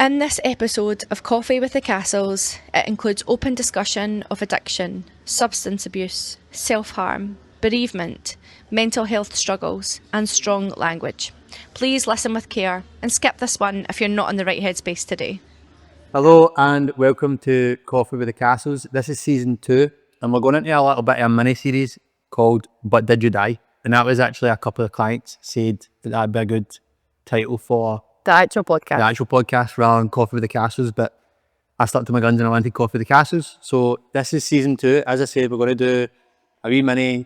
In this episode of Coffee with the Cassells, it includes open discussion of addiction, substance abuse, self-harm, bereavement, mental health struggles, and strong language. Please listen with care and skip this one if you're not in the right headspace today. Hello and welcome to Coffee with the Cassells. This is season 2 and we're going into a little bit of a mini-series called But Did You Die? And that was actually a couple of clients said that that'd be a good title for The actual podcast rather than Coffee with the Cassells, but I stuck to my guns and I wanted Coffee with the Cassells. So this is season 2. As I said, we're going to do a wee mini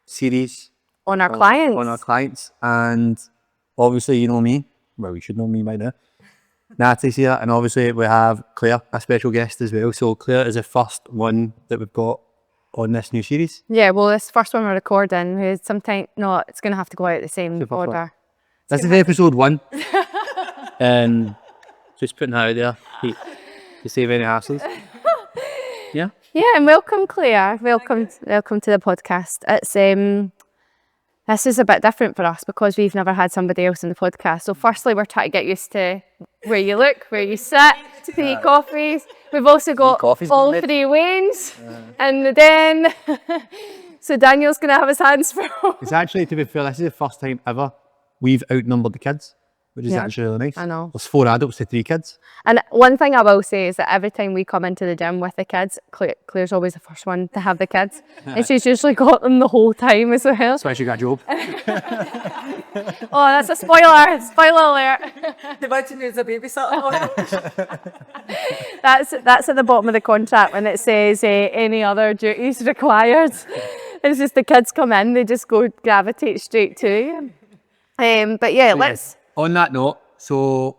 series on our clients. And obviously you know me. Well, you should know me by now. Natalie's here, and obviously we have Claire, a special guest as well. So Claire is the first one that we've got on this new series. Yeah, well, this first one we're recording is sometime, no, it's going to have to go out the same order. This is episode 1. And just putting that out there to save any hassles. Yeah? Yeah, and welcome, Claire. Welcome to the podcast. It's this is a bit different for us because we've never had somebody else on the podcast. So firstly, we're trying to get used to where you look, where you sit, 3 coffees. We've also got all 3 Waynes and the den. So Daniel's going to have his hands full. It's actually, to be fair, this is the first time ever we've outnumbered the kids, which is actually really nice. I know. There's 4 adults to 3 kids. And one thing I will say is that every time we come into the gym with the kids, Claire's always the first one to have the kids. And she's usually got them the whole time as well. That's why she got a job. Oh, that's a spoiler. Spoiler alert. Imagine there's a babysitter. That's at the bottom of the contract when it says any other duties required. It's just the kids come in, they just go gravitate straight to you. But yeah, let's... On that note, so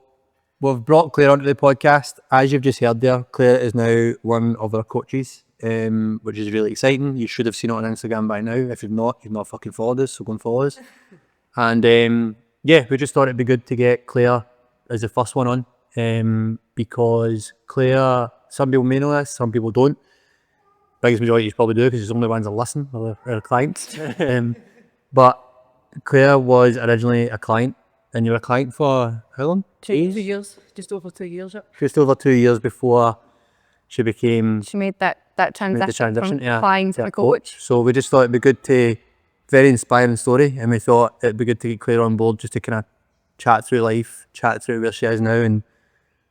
we've brought Claire onto the podcast. As you've just heard there, Claire is now one of our coaches, which is really exciting. You should have seen it on Instagram by now. If you've not fucking followed us, so go and follow us. And yeah, we just thought it'd be good to get Claire as the first one on, because Claire, some people may know this, some people don't. Biggest majority probably do because she's the only ones that listen, or our clients. But Claire was originally a client. And you were a client for how long? 2 years, just over 2 years. Just over 2 years before she made that transition from client to a coach. So we just thought it'd be good to, very inspiring story, and we thought it'd be good to get Claire on board just to kind of chat through life, chat through where she is now and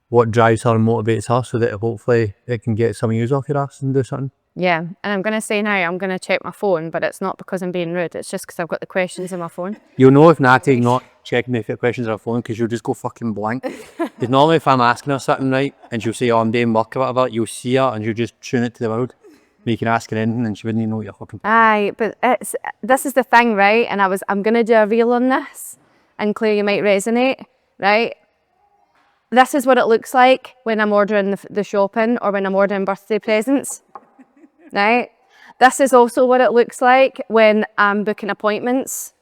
what drives her and motivates her, so that hopefully it can get some of you off your ass and do something. Yeah, and I'm going to say now, I'm going to check my phone, but it's not because I'm being rude, it's just because I've got the questions in my phone. You'll know if Natty's not checking if your questions on her phone, because you'll just go fucking blank. Because normally if I'm asking her something, right, and she'll say, oh, I'm doing work or whatever, you'll see her and you'll just tune it to the world. You can ask her anything and she wouldn't even know what you're fucking... Aye, but this is the thing, right, and I'm going to do a reel on this, and Claire, you might resonate, right? This is what it looks like when I'm ordering the shopping or when I'm ordering birthday presents. Right? This is also what it looks like when I'm booking appointments.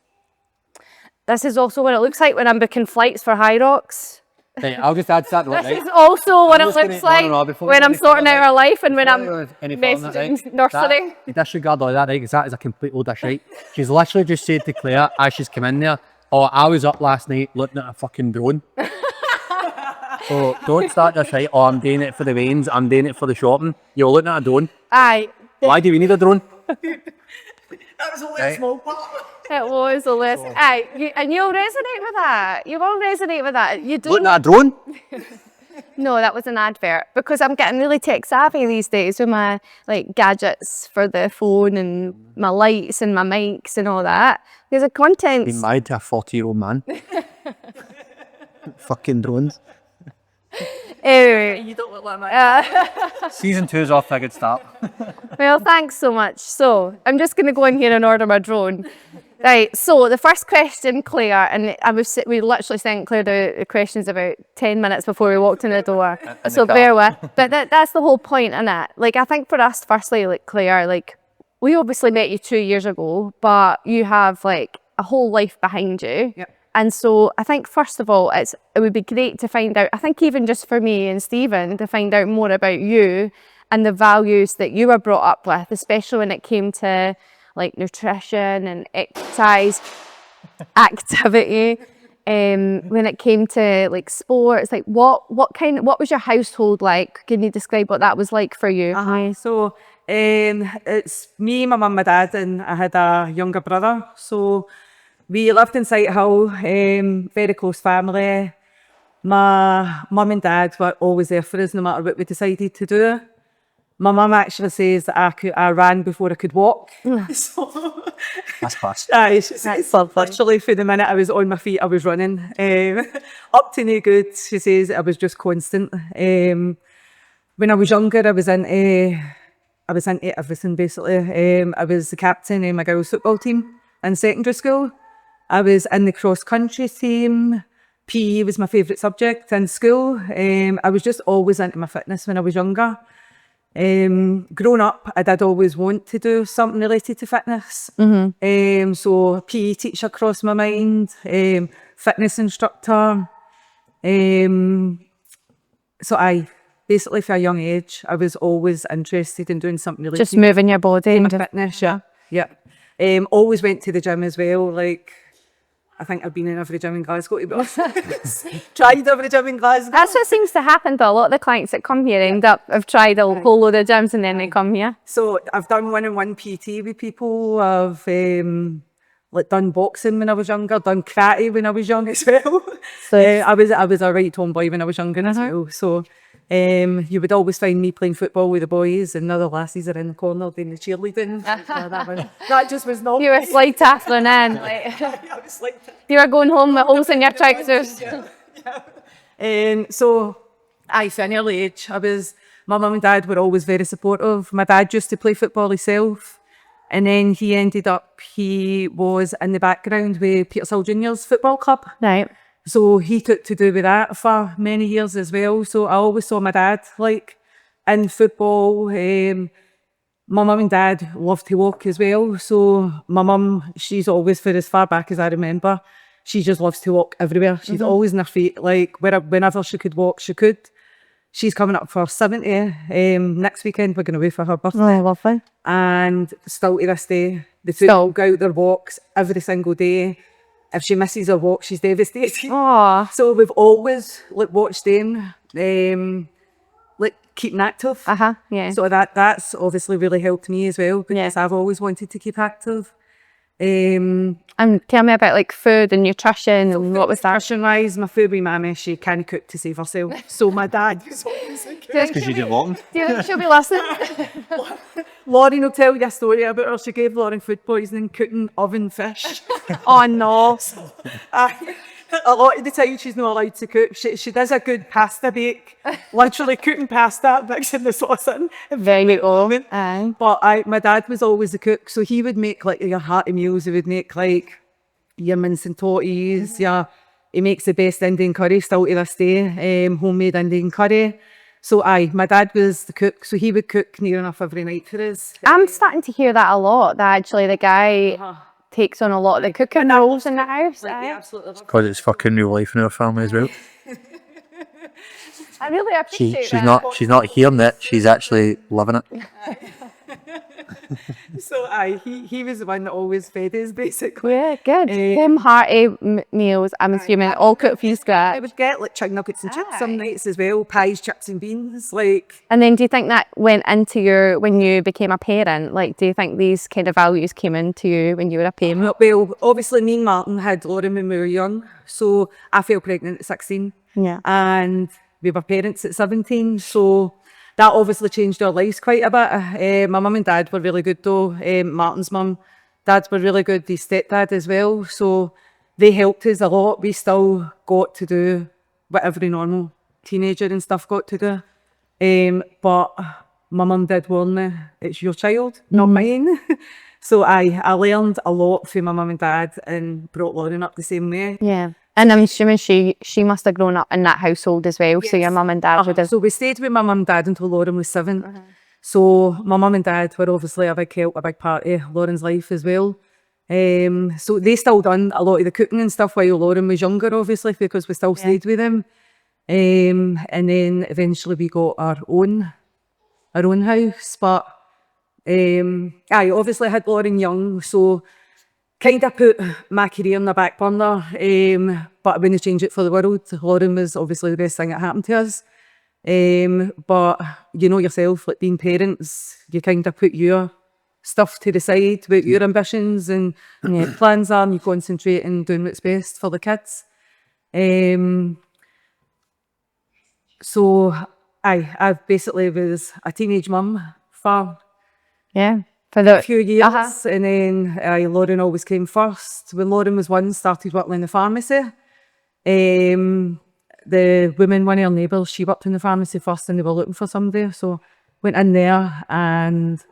This is also what it looks like when I'm booking flights for High Rocks. Hey, I'll just add to that. This is also what it looks like when I'm sorting out our life and when I'm messaging nursery. Disregard all that, right? Because that is a complete load of shit. She's literally just said to Claire as she's come in there, oh, I was up last night looking at a fucking drone. So don't start this right, oh, I'm doing it for the veins, I'm doing it for the shopping. You're looking at a drone. Aye. Why do we need a drone? That was only a small part. It was a list. Aye, and you'll resonate with that. You will resonate with that. You do. Looking at a drone? No, that was an advert, because I'm getting really tech savvy these days with my gadgets for the phone and my lights and my mics and all that. Because the content's... Being married to a 40-year-old man. Fucking drones. Anyway, You don't look like my... Season 2 is off to a good start. well, thanks so much. So I'm just going to go in here and order my drone. Right, so the first question, Claire, and we literally sent Claire the questions about 10 minutes before we walked in the door. So bear with. But that's the whole point, isn't it? I think for us, firstly, Claire, we obviously met you 2 years ago, but you have a whole life behind you. Yep. And so I think, first of all, it would be great to find out, I think even just for me and Stephen, to find out more about you and the values that you were brought up with, especially when it came to nutrition and exercise, activity, when it came to like sports? Like what was your household like? Can you describe what that was like for you? So it's me, my mum, my dad, and I had a younger brother. So we lived in Sighthill, very close family. My mum and dad were always there for us no matter what we decided to do. My mum actually says that I ran before I could walk. So, That's fast. aye, she says literally for the minute I was on my feet, I was running. Up to no good, she says I was just constant. When I was younger, I was into everything basically. I was the captain in my girls' football team in secondary school. I was in the cross country team. PE was my favourite subject in school. I was just always into my fitness when I was younger. Growing up, I did always want to do something related to fitness. So PE teacher crossed my mind, fitness instructor. So basically for a young age, I was always interested in doing something related Just moving your body. to fitness. Yeah. Always went to the gym as well. Like, I think I've been in every gym in Glasgow, to be honest. Tried every gym in Glasgow. That's what seems to happen to a lot of the clients that come here. End up have tried a whole load of gyms and then they come here. So I've done one-on-one PT with people. I've like done boxing when I was younger, done karate when I was young as well. So I was a right tomboy when I was younger as well. So you would always find me playing football with the boys and the other lasses are in the corner doing the cheerleading. That just was not you were slide tackling in. Like, I was like, you were going home with holes in your trousers. so from an early age, my mum and dad were always very supportive. My dad used to play football himself. And then he was in the background with Cassells Juniors football club. Right. So he took to do with that for many years as well. So I always saw my dad like in football. My mum and dad loved to walk as well. So my mum, she's always, for as far back as I remember, she just loves to walk everywhere. She's always on her feet. Like whenever she could walk, she could. She's coming up for 70. Next weekend, we're going away for her birthday. Oh, lovely. And still to this day, the two go out their walks every single day. If she misses her walk, she's devastated. Oh. So we've always watched them keeping active. Yeah. So that's obviously really helped me as well because I've always wanted to keep active. And tell me about like food and nutrition and what was that? Nutrition-wise, my food with mammy, she can't cook to save herself. So my dad was always a cook. Because you didn't want them. Do you think she'll be listening? Lauren will tell you a story about her. She gave Lauren food poisoning cooking oven fish. Oh no. A lot of the time she's not allowed to cook. She does a good pasta bake, literally cooking pasta, mixing the sauce in. Very good. But my dad was always a cook, so he would make like your hearty meals. He would make like your mince and totties. He makes the best Indian curry still to this day, homemade Indian curry. So my dad was the cook, so he would cook near enough every night for us. I'm starting to hear that a lot, that actually the guy takes on a lot of the cooking roles in the house. Absolutely. Because it's fucking real life in our family as well. I really appreciate that. She's not hearing it, she's actually living it. So he was the one that always fed us basically. Yeah, good. Home hearty meals, I'm assuming, all cooked from I scratch. would get like chicken nuggets and chips some nights as well, pies, chips and beans, like. And then do you think that went into when you became a parent? Like, do you think these kind of values came into you when you were a parent? Well, obviously me and Martin had Lauren when we were young, so I fell pregnant at 16. Yeah. And we were parents at 17, so that obviously changed our lives quite a bit. My mum and dad were really good though. Martin's mum, dads were really good, his stepdad as well, so they helped us a lot. We still got to do what every normal teenager and stuff got to do. But my mum did warn me, it's your child, not mine. So I learned a lot from my mum and dad and brought Lauren up the same way. Yeah. And I'm assuming she must have grown up in that household as well. Yes. So your mum and dad would have. So we stayed with my mum and dad until Lauren was 7. So my mum and dad were obviously a big help, a big part of Lauren's life as well. So they still done a lot of the cooking and stuff while Lauren was younger, obviously, because we still stayed with them. And then eventually we got our own house. But I obviously had Lauren young, so kind of put my career in the back burner, but I wouldn't change it for the world. Lauren was obviously the best thing that happened to us. But you know yourself, like being parents, you kind of put your stuff to the side about your ambitions and plans are, and you concentrate on doing what's best for the kids. So I basically was a teenage mum for Yeah. For the a few years, and then Lauren always came first. When Lauren was one, started working in the pharmacy. The woman, one of our neighbours, she worked in the pharmacy first and they were looking for somebody, so went in there and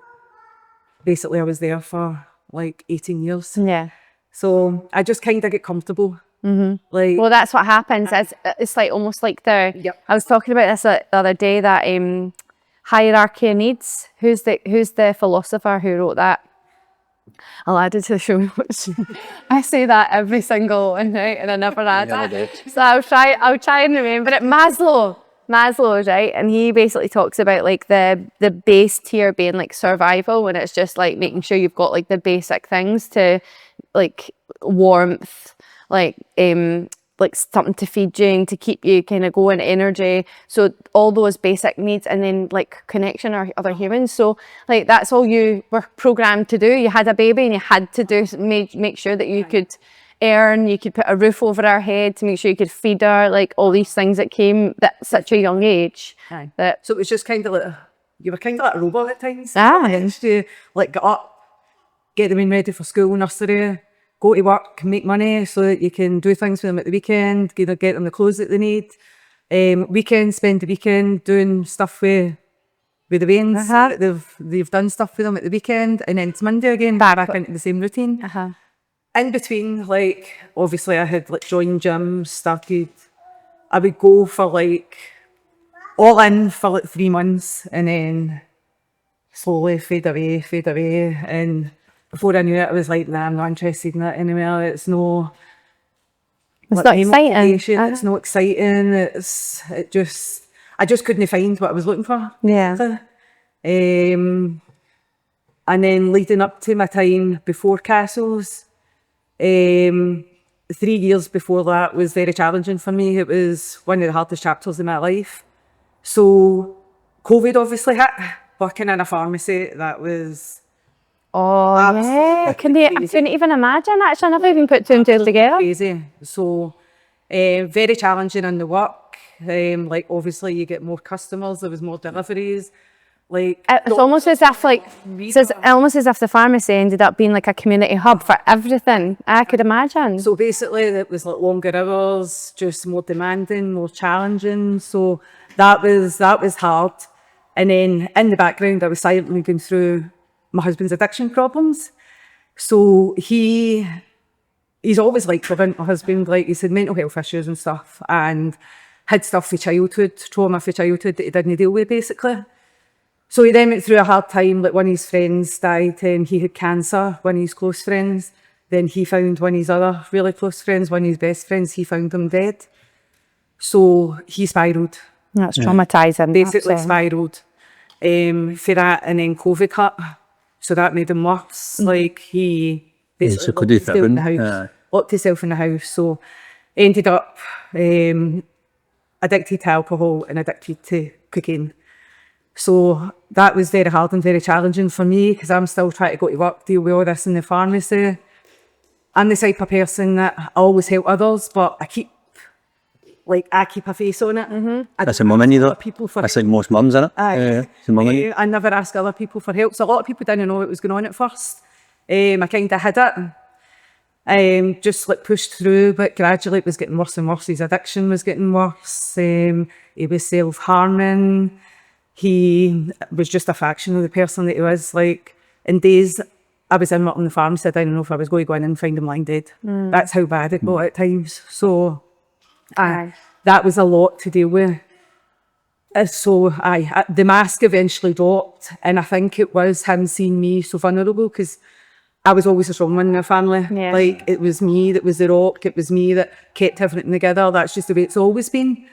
basically I was there for like 18 years. Yeah. So I just kind of get comfortable. Like, Well, that's what happens. It's like almost like Yep. I was talking about this the other day, that hierarchy of needs. Who's the philosopher who wrote that? I'll add it to the show notes. I say that every single one, right? And I never add it. So I'll try and remember it. Maslow, right? And he basically talks about like the base tier being like survival, when it's just like making sure you've got like the basic things to like warmth, like something to feed you and to keep you kind of going, energy. So all those basic needs, and then like connection or other humans. So like that's all you were programmed to do. You had a baby and you had to do make sure that you could earn, you could put a roof over our head, to make sure you could feed her, like all these things that came at such a young age. That so it was just kind of like, you were kind of like a robot at times. Yeah. Like get up, get them in ready for school, nursery, go to work, make money so that you can do things for them at the weekend, either get them the clothes that they need. Spend the weekend doing stuff with the veins. They've done stuff for them at the weekend, and then it's Monday again, back into the same routine. In between, like, obviously I had like joined gyms, started, I would go for like, all in for like 3 months, and then slowly fade away, and before I knew it, I was like, nah, I'm not interested in that anymore. It's not exciting. It's not exciting. I just couldn't find what I was looking for. Yeah. And then leading up to my time before Cassells, 3 years before that was very challenging for me. It was one of the hardest chapters in my life. So COVID obviously hit. Working in a pharmacy, that was yeah. I couldn't even imagine, actually. I never even put two and two together. crazy. So very challenging in the work. Like obviously you get more customers, there was more deliveries. Like It's almost as if the pharmacy ended up being like a community hub for everything. I could imagine. So basically it was like longer hours, just more demanding, more challenging. So that was hard. And then in the background I was silently going through my husband's addiction problems. So he's always like living, my husband, like he's had mental health issues and stuff, and had stuff for childhood, trauma for childhood that he didn't deal with basically. So he then went through a hard time, like one of his friends died and he had cancer, one of his close friends. Then he found one of his other really close friends, one of his best friends, he found them dead. So he spiralled. That's traumatising. Basically spiralled for that, and then COVID hit. So that made him worse. Like he basically locked himself in the house. So ended up addicted to alcohol and addicted to cocaine. So that was very hard and very challenging for me, because I'm still trying to go to work, deal with all this in the pharmacy. I'm the type of person that I always help others, but I keep a face on it. That's a mum in you though. That's like most mums, isn't it? I never ask other people for help. So a lot of people didn't know what was going on at first. I kind of hid it. Just like pushed through, but gradually it was getting worse and worse. His addiction was getting worse. He was self-harming. He was just a fraction of the person that he was. Like in days I was in the pharmacy, I didn't know if I was going to go in and find him lying dead. That's how bad it got at times. So that was a lot to deal with. So the mask eventually dropped, and I think it was him seeing me so vulnerable, because I was always a strong one in the family. Yeah. Like it was me that was the rock, it was me that kept everything together. That's just the way it's always been.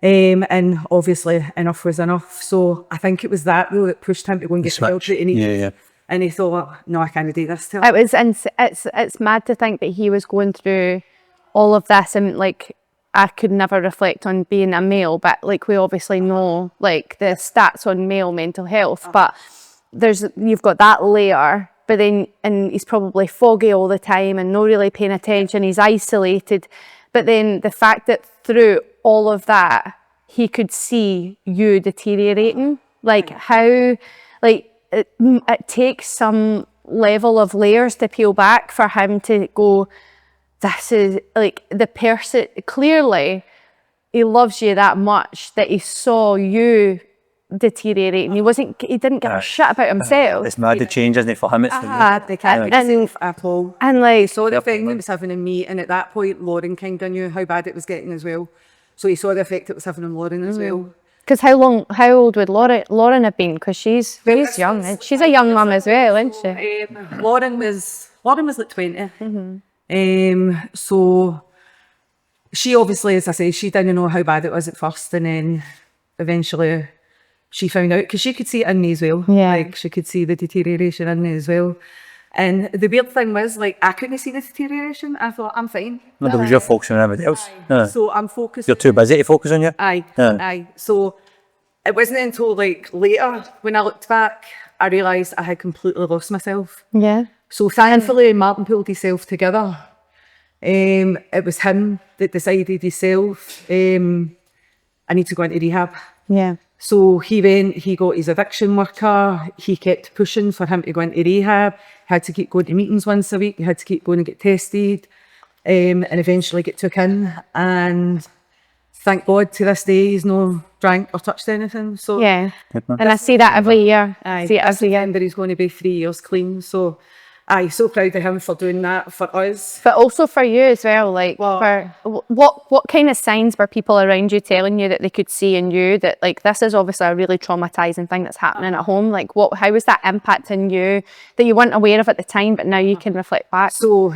And obviously enough was enough. So I think it was that though that pushed him to go and get the help that he needed. And he thought, no, I can't do this to her. It was, it's mad to think that he was going through all of this, and like, I could never reflect on being a male, but like, we obviously know like the stats on male mental health, but you've got that layer, but then, and he's probably foggy all the time and not really paying attention, he's isolated, but then the fact that through all of that, he could see you deteriorating, like how, like, it takes some level of layers to peel back for him to go, this is like the person, clearly he loves you that much that he saw you deteriorating. He didn't give a shit about himself. It's mad to change, isn't it? For him, it's They can't be safe at all. And like, Saw the effect it was having on me, and at that point, Lauren kind of knew how bad it was getting as well. So he saw the effect it was having on Lauren as well. because how old would Lauren have been? Because she's young. And she's a young mum as well, isn't she? Lauren was like 20. So she obviously, as I say, she didn't know how bad it was at first, and then eventually she found out, because she could see it in me as well. Yeah. Like, she could see the deterioration in me as well. And the weird thing was, like, I couldn't see the deterioration. I thought, I'm fine. No, because you're focusing on everybody else. Yeah. So I'm focused. You're too busy to focus on you. Aye. So it wasn't until like later when I looked back, I realised I had completely lost myself. Yeah. So thankfully, Martin pulled himself together. It was him that decided himself, I need to go into rehab. Yeah. So he went, he got his addiction worker, he kept pushing for him to go into rehab, had to keep going to meetings once a week, he had to keep going and get tested, and eventually get took in. And thank God to this day he's no drank or touched anything. So Yeah. And I see that every year. aye, See it this every year. September he's going to be 3 years clean. So aye, so proud of him for doing that for us. But also for you as well, like, Well- for what kind of signs were people around you telling you that they could see in you that, like, this is obviously a really traumatizing thing that's happening at home? Like, how was that impacting you that you weren't aware of at the time, but now you can reflect back? So,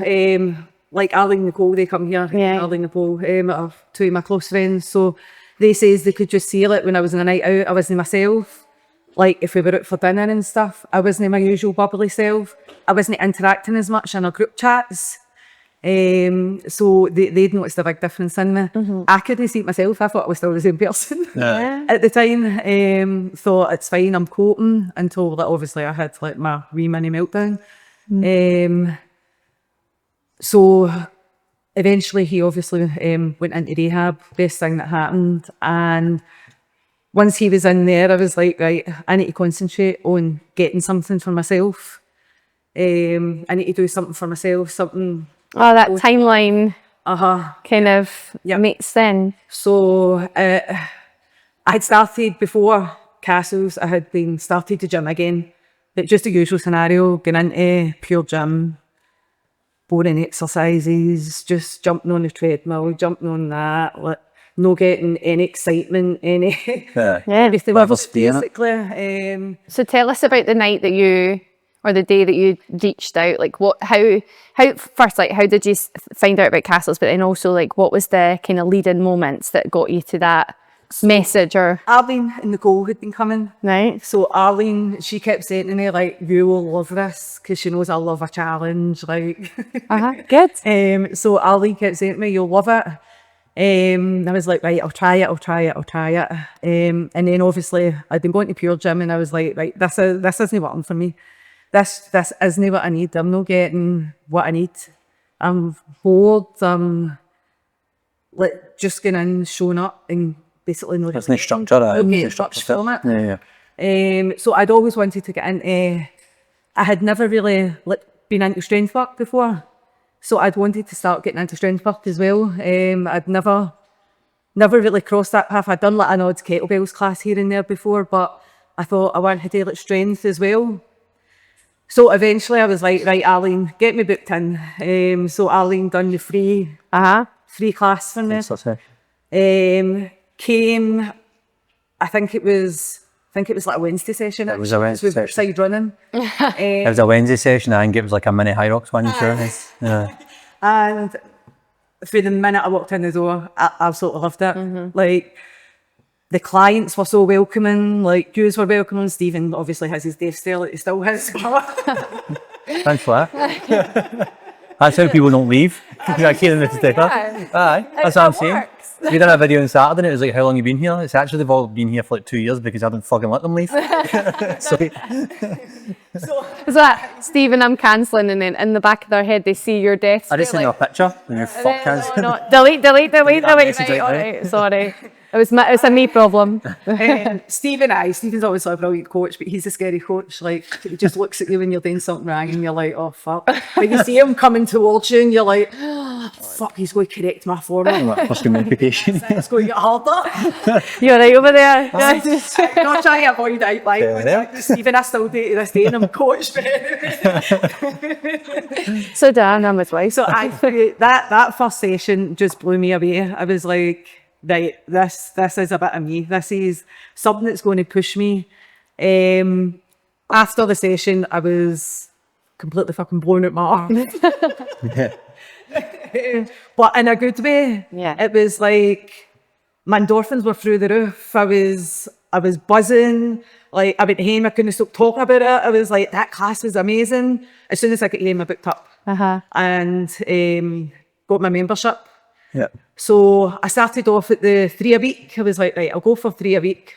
like Ali and Nicole, they come here. Yeah. Ali and Nicole are two of my close friends. So they says they could just see it when I was on a night out. I wasn't myself. Like, if we were out for dinner and stuff, I wasn't my usual bubbly self. I wasn't interacting as much in our group chats. So they'd noticed a big difference in me. I couldn't see it myself. I thought I was still the same person at the time. Thought it's fine, I'm coping, until like, obviously I had like my wee mini meltdown. So eventually he obviously went into rehab, best thing that happened. And once he was in there, I was like, right, I need to concentrate on getting something for myself. I need to do something for myself, something. Oh, that timeline kind of Yep. makes sense. So I had started before Cassells, I had been started to gym again. But just the usual scenario, going into pure gym, boring exercises, just jumping on the treadmill, jumping on that, like, no getting any excitement, any everything Whatever's feeling it. basically. So tell us about the night that you, or the day that you reached out. Like, how first, like, how did you find out about Cassells? But then also, like, what was the kind of lead-in moments that got you to that message? Or Arlene and Nicole had been coming. right? So Arlene, she kept saying to me, like, you will love this, because she knows I love a challenge, like. Good. So Arlene kept saying to me, you'll love it. I was like, right, I'll try it. And then obviously I'd been going to Pure Gym, and I was like, right, this isn't working for me. This isn't what I need. I'm not getting what I need. I'm bored. I'm like just going in, showing up, and basically no. There's no structure. No structure from it. Yeah. So I'd always wanted to get into. I had never really been into strength work before, so I'd wanted to start getting into strength work as well. I'd never really crossed that path. I'd done like an odd kettlebells class here and there before, but I thought I wanted to do like strength as well. So eventually I was like, right, Arlene, get me booked in. So Arlene done the free class for me. Came, I think it was like a Wednesday session. It was a Wednesday session. Side running. It was a Wednesday session. I think it was like a mini High Rocks one. Yeah. And for the minute I walked in the door, I absolutely loved it. Like, the clients were so welcoming, like, yous were welcoming. Stephen obviously has his desk there, like he still has. Thanks for that. That's how people don't leave. I keep them to step up. Aye, that's what I'm saying. We done a video on Saturday and it was like, how long you been here? It's actually they've all been here for like 2 years because I didn't fucking let them leave. Sorry. Is that, Stephen, I'm cancelling, and then in the back of their head they see your desk. I just sent you a picture and you're fuck No, delete. message Right, right all now. right, sorry. It's a me problem. Stephen's obviously a brilliant coach, but he's a scary coach. Like, he just looks at you when you're doing something wrong and you're like, oh fuck. When you see him coming towards you and you're like, oh, fuck, he's going to correct my form. First communication. It's going to get harder. You're right over there. I'm not trying to avoid eye blind. Yeah. Stephen, I still do to this day and I'm coached. So Dan, I'm his wife. So that first session just blew me away. I was like, right, this is a bit of me. This is something that's going to push me. After the session, I was completely fucking blown out my arm. Yeah. But in a good way. Yeah. It was like my endorphins were through the roof. I was buzzing. Like, I went home, I couldn't stop talking about it. I was like, that class was amazing. As soon as I got home, I booked up and got my membership. Yeah. So I started off at the 3 a week. I was like, right, I'll go for 3 a week.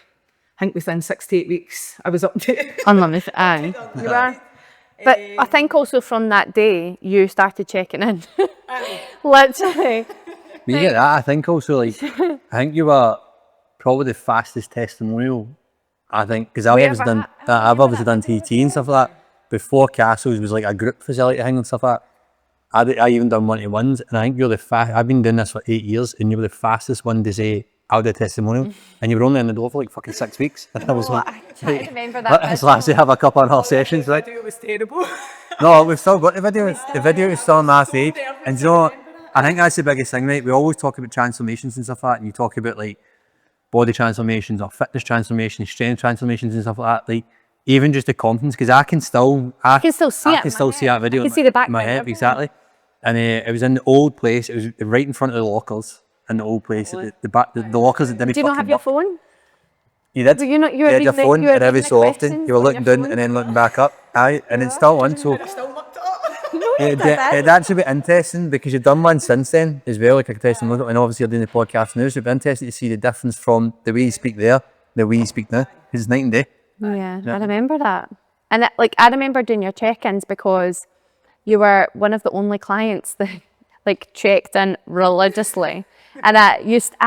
I think within 6 to 8 weeks, I was up to Unlimited, aye. You are. But I think also from that day, you started checking in. Literally. You get that. I think also, like, I think you were probably the fastest testimonial. I think because I've obviously done TT and stuff like that. Before Cassells was like a group facility thing and stuff like that. I even done one-to-ones, and I think you're the fast. I've been doing this for 8 years, and you were the fastest one to say I'll do a testimonial, and you were only in the door for like fucking 6 weeks. And I was like, I remember that. let's actually have a couple of our sessions, right? It was terrible. No, we've still got the video. The video is still on my page, and you know what? I think that's the biggest thing, right? We always talk about transformations and stuff like that, and you talk about like body transformations or fitness transformations, strength transformations and stuff like that. Like even just the confidence, because I can still see that video. I can see the in my background. head, exactly. And it was in the old place. It was right in front of the lockers in the old place. The lockers that didn't. Do you not have your phone? You did. Were you not- you were had your reading the- phone, you were and every reading the so often questions you were on looking your down phone? and then looking back up. Aye, and it's still on. So Still looked up. it'd actually be interesting because you've done one since then as well, like a testimonial, and obviously you're doing the podcast now, so it'd be interesting to see the difference from the way you speak there, the way you speak now, because it's night and day. Yeah, I remember that. And I remember doing your check-ins because you were one of the only clients that like checked in religiously. And I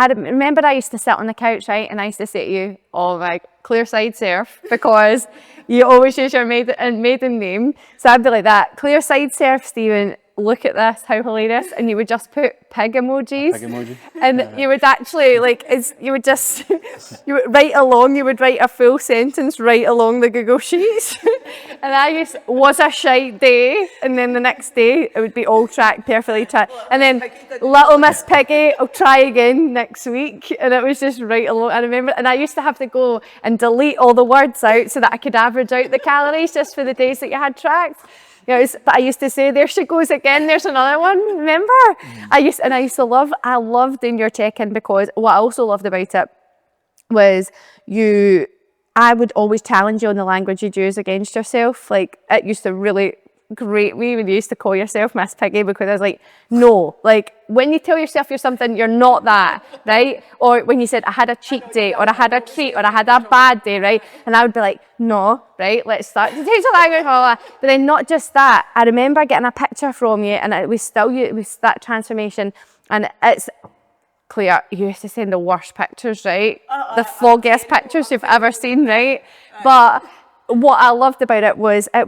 remember I used to sit on the couch, right, and I used to say to you, oh my, clear side surf, because you always use your maiden name. So I'd be like that, clear side surf, Stephen, look at this, how hilarious. And you would just put pig emojis. Pig emoji. And you would actually, like, you would write a full sentence right along the Google Sheets. And was a shite day. And then the next day, it would be all tracked, perfectly tracked. And then, little Miss Piggy, I'll try again next week. And it was just right along. I remember, and I used to have to go and delete all the words out so that I could average out the calories just for the days that you had tracked. But I used to say, there she goes again, there's another one, remember? I loved doing your check-in because what I also loved about it was I would always challenge you on the language you'd use against yourself. Like, it used to really grate me when you used to call yourself Miss Piggy, because I was like, no, like, when you tell yourself you're something, you're not that, right? Or when you said, I had a cheat day, or I had a treat, or I had a bad day, right? And I would be like, no, right, let's start to change the language, blah, blah. But then not just that, I remember getting a picture from you, and it was that transformation, and it's Claire, you used to send the worst pictures, right? The foggiest pictures you've ever seen, right? But what I loved about it was a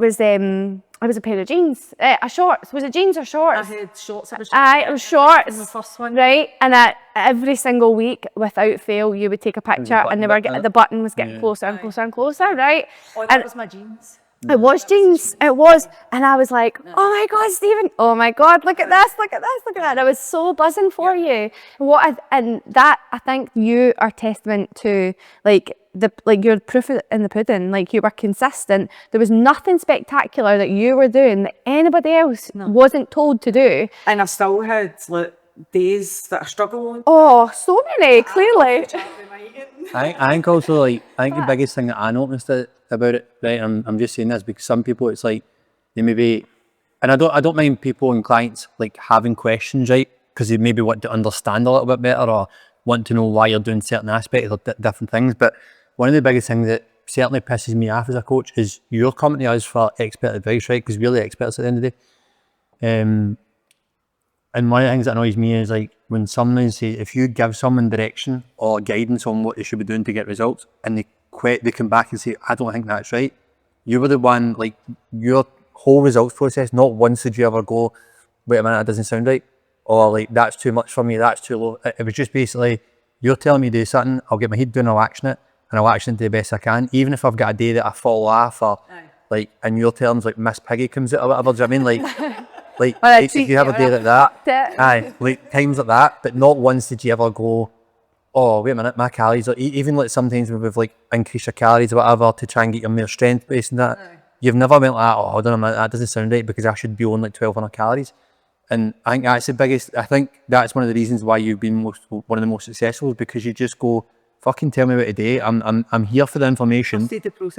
pair of jeans, shorts. Was it jeans or shorts? I had shorts. It was shorts. In the first one. Right? And every single week, without fail, you would take a picture and the button was getting closer and closer and closer, right? Oh, that was my jeans. It was jeans, it was. And I was like, oh my God, Stephen, oh my God, look at this, look at this, look at that. I was so buzzing for you. And that, I think you are testament to, like you're proof in the pudding. Like, you were consistent. There was nothing spectacular that you were doing that anybody else wasn't told to do. And I still had, like, days that I struggle on. Oh, so many, clearly. I think also like I think the biggest thing that I noticed about it, right? I'm just saying this because some people it's like they maybe, and I don't mind people and clients like having questions, right? Because they maybe want to understand a little bit better or want to know why you're doing certain aspects or different things. But one of the biggest things that certainly pisses me off as a coach is you're coming to us for expert advice, right? Because we're the experts at the end of the day. And one of the things that annoys me is like when someone say if you give someone direction or guidance on what they should be doing to get results, and they come back and say, I don't think that's right. You were the one, like your whole results process, not once did you ever go, wait a minute, that doesn't sound right. Or like, that's too much for me, that's too low. It was just basically, you're telling me to do something, I'll get my head down, I'll action it, and I'll action it to the best I can. Even if I've got a day that I fall off or like, in your terms, like Miss Piggy comes out or whatever, do you know what I mean? Like, Well, if you have a day like that, aye, like times like that, but not once did you ever go, oh, wait a minute, my calories, or even like sometimes we've like increased your calories or whatever to try and get your more strength based on that. You've never went like, oh, hold on a minute, that doesn't sound right because I should be on like 1,200 calories. And I think that's the biggest, I think that's one of the reasons why you've been one of the most successful is because you just go, fucking tell me what to do. I'm here for the information.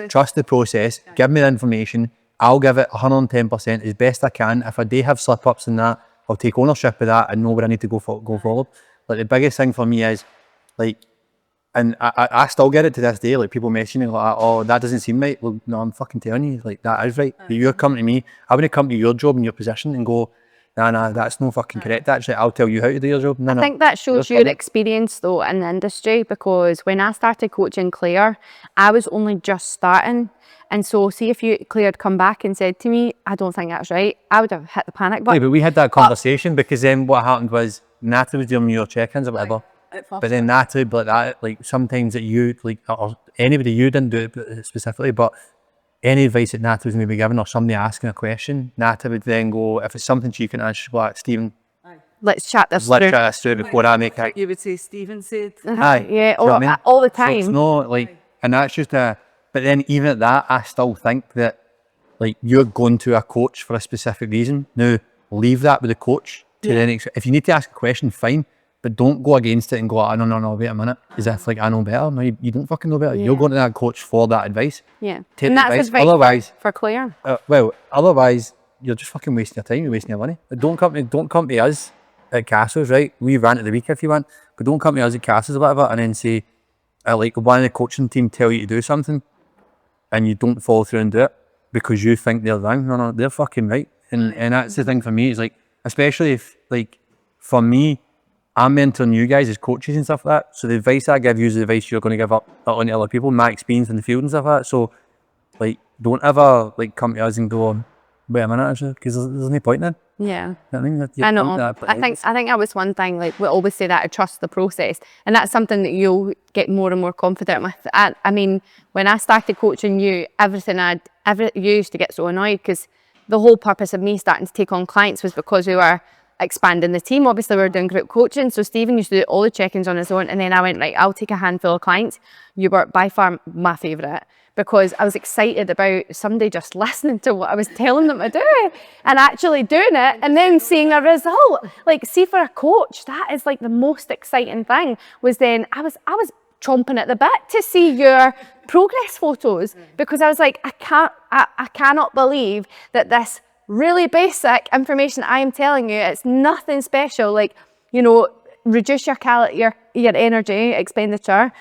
Trust the process. Give me the information. I'll give it 110% as best I can. If I do have slip-ups in that, I'll take ownership of that and know where I need to go forward. Like the biggest thing for me is like, and I still get it to this day, like people messaging me like, oh, that doesn't seem right. Well, no, I'm fucking telling you, like that is right. You're coming to me, I wouldn't come to your job and your position and go, nah, that's no fucking correct. Actually, I'll tell you how to do your job. I think that shows your experience though in the industry, because when I started coaching Claire, I was only just starting. And so see if Claire had come back and said to me, I don't think that's right, I would have hit the panic button. Yeah, but we had that conversation because then what happened was Natalie was doing your check-ins or whatever. But then Natalie, but that, like sometimes that you, like, or anybody, you didn't do it specifically, but any advice that Natalie was maybe giving or somebody asking a question, Natalie would then go, if it's something she can answer, she'd be like, Stephen, let's chat this let's chat this through before I make it. You would say Stephen said. Yeah, Do you know what I mean? all the So time. it's not like, and that's just but then even at that, I still think that like you're going to a coach for a specific reason. Now, leave that with the coach to then, if you need to ask a question, fine, but don't go against it and go, oh, no, wait a minute, as if like I know better. No, you don't fucking know better. You're going to that coach for that advice. Yeah, Take and the that's advice. advice Otherwise, for Claire. Otherwise, you're just fucking wasting your time. You're wasting your money. Don't come to us at Cassells, right? We ran at the week if you want, but don't come to us at Cassells or whatever, and then say, like one of the coaching team tell you to do something, and you don't follow through and do it because you think they're wrong. No, they're fucking right. And that's the thing for me. It's like, especially if like for me, I'm mentoring you guys as coaches and stuff like that. So the advice I give you is the advice you're going to give up on to other people, my experience in the field and stuff like that. So like, don't ever like come to us and go, wait a minute, because there's no point in it. Yeah. I think I know. I think that was one thing. Like we always say that I trust the process, and that's something that you'll get more and more confident with. I mean, when I started coaching you, you used to get so annoyed because the whole purpose of me starting to take on clients was because we were expanding the team. Obviously, we were doing group coaching, so Stephen used to do all the check-ins on his own, and then I went, right, I'll take a handful of clients. You were by far my favourite, because I was excited about somebody just listening to what I was telling them to do and actually doing it and then seeing a result. Like, see, for a coach, that is like the most exciting thing, was then I was chomping at the bit to see your progress photos, because I was like, I cannot believe that this really basic information I am telling you, it's nothing special, like, you know, reduce your energy expenditure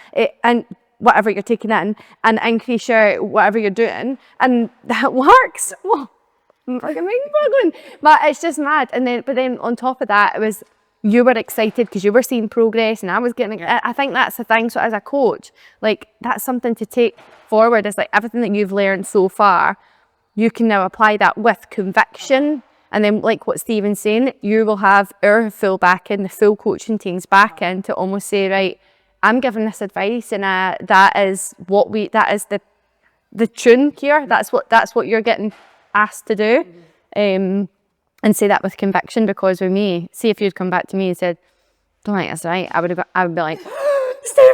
and whatever you're taking in, and increase your whatever you're doing, and that works. Well, I'm fucking mind-boggling, but it's just mad. But then on top of that, it was, you were excited because you were seeing progress, and I was getting. I think that's the thing. So as a coach, like, that's something to take forward. Is like everything that you've learned so far, you can now apply that with conviction. And then, like what Stephen's saying, you will have our full backing, the full coaching team's backing, to almost say, right, I'm giving this advice, and that is the tune here. That's what you're getting asked to do, and say that with conviction. Because with me, see, if you'd come back to me and said, "Don't think that's right," I would be like, "Stephen,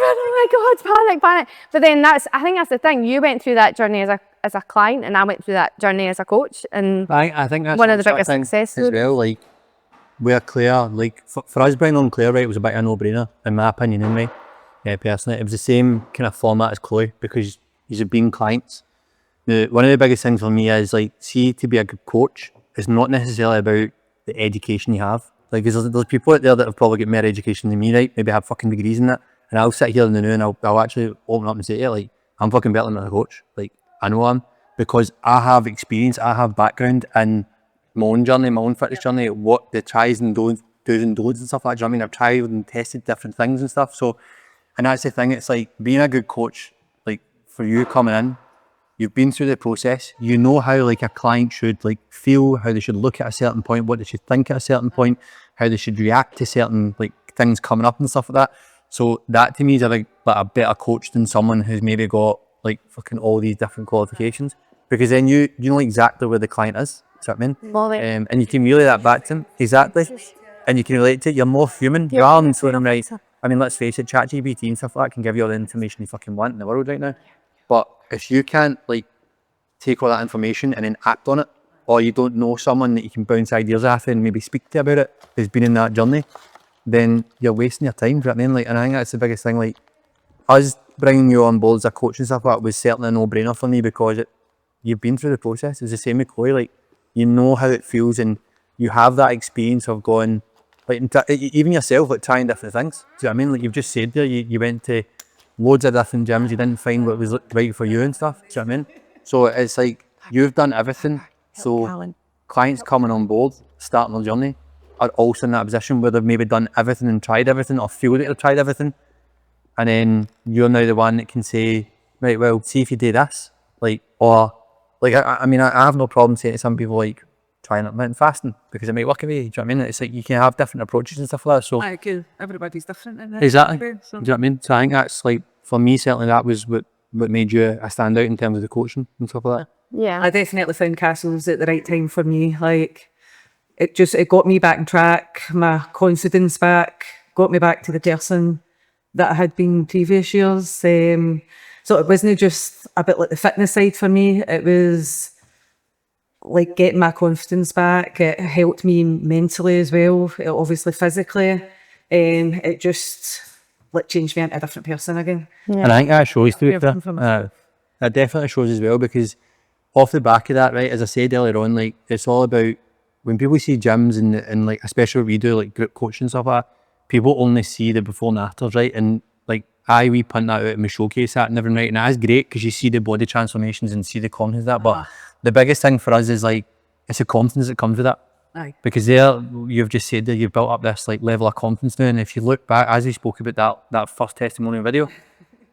oh my God, panic!" But then I think that's the thing. You went through that journey as a client, and I went through that journey as a coach, and I think that's one of the biggest successes as well. Like, where Claire, like for us bringing on Claire, right, it was a bit of a no-brainer in my opinion anyway. Personally, it was the same kind of format as Chloe because these have been clients. One of the biggest things for me is like, see, to be a good coach is not necessarily about the education you have. Like there's people out there that have probably got more education than me, right? Maybe have fucking degrees in it. And I'll sit here in the new and I'll actually open up and say, yeah, like, I'm fucking better than a coach. Like, I know I'm, because I have experience, I have background in my own journey, my own fitness journey, what the tries and do's and don'ts and stuff like that. Do you know what I mean? I've tried and tested different things and stuff. So, and that's the thing, it's like being a good coach, like for you coming in, you've been through the process, you know how like a client should like feel, how they should look at a certain point, what they should think at a certain point, how they should react to certain like things coming up and stuff like that. So that to me is like a better coach than someone who's maybe got like fucking all these different qualifications, because then you know exactly where the client is. Do you know what I mean? And you can relay that back to them exactly, and you can relate to it. You're more human rather than telling them, right. I mean, let's face it, ChatGPT and stuff like that can give you all the information you fucking want in the world right now. But if you can't like take all that information and then act on it, or you don't know someone that you can bounce ideas off and maybe speak to about it who's been in that journey, then you're wasting your time. Do you know what I mean? Like, and I think that's the biggest thing. Like, us bringing you on board as a coach and stuff like that was certainly a no-brainer for me, because you've been through the process. It's the same with Chloe. Like, you know how it feels, and you have that experience of going, like, even yourself, like trying different things. Do you know what I mean? Like, you've just said there, you went to loads of different gyms, you didn't find what was right for you and stuff. Do you know what I mean? So it's like you've done everything. So clients coming on board, starting their journey, are also in that position where they've maybe done everything and tried everything, or feel that they've tried everything, and then you're now the one that can say, right, well, see if you do this, like, or like, I mean, I have no problem saying to some people, like, try intermittent fasting because it might work away. Do you know what I mean? It's like you can have different approaches and stuff like that. So everybody's different in that. exactly. So. Do you know what I mean? So I think that's like, for me, certainly that was what made you a standout in terms of the coaching and stuff like that. Yeah. I definitely found Cassells at the right time for me. Like, it got me back on track, my confidence back, got me back to the person that I had been previous years. So it wasn't just a bit like the fitness side for me, it was like getting my confidence back. It helped me mentally as well, obviously physically. It just like changed me into a different person again. And I think that shows through it. That definitely shows as well, because off the back of that, right, as I said earlier on, like, it's all about when people see gyms and like, especially what we do, like group coaching and stuff like that, people only see the before and afters, right? And like, we punt that out and we showcase that and everything, right? And that's great because you see the body transformations and see the confidence that. But the biggest thing for us is like, it's the confidence that comes with that. Aye. Because there, you've just said that you've built up this like level of confidence now, and if you look back, as we spoke about that first testimonial video,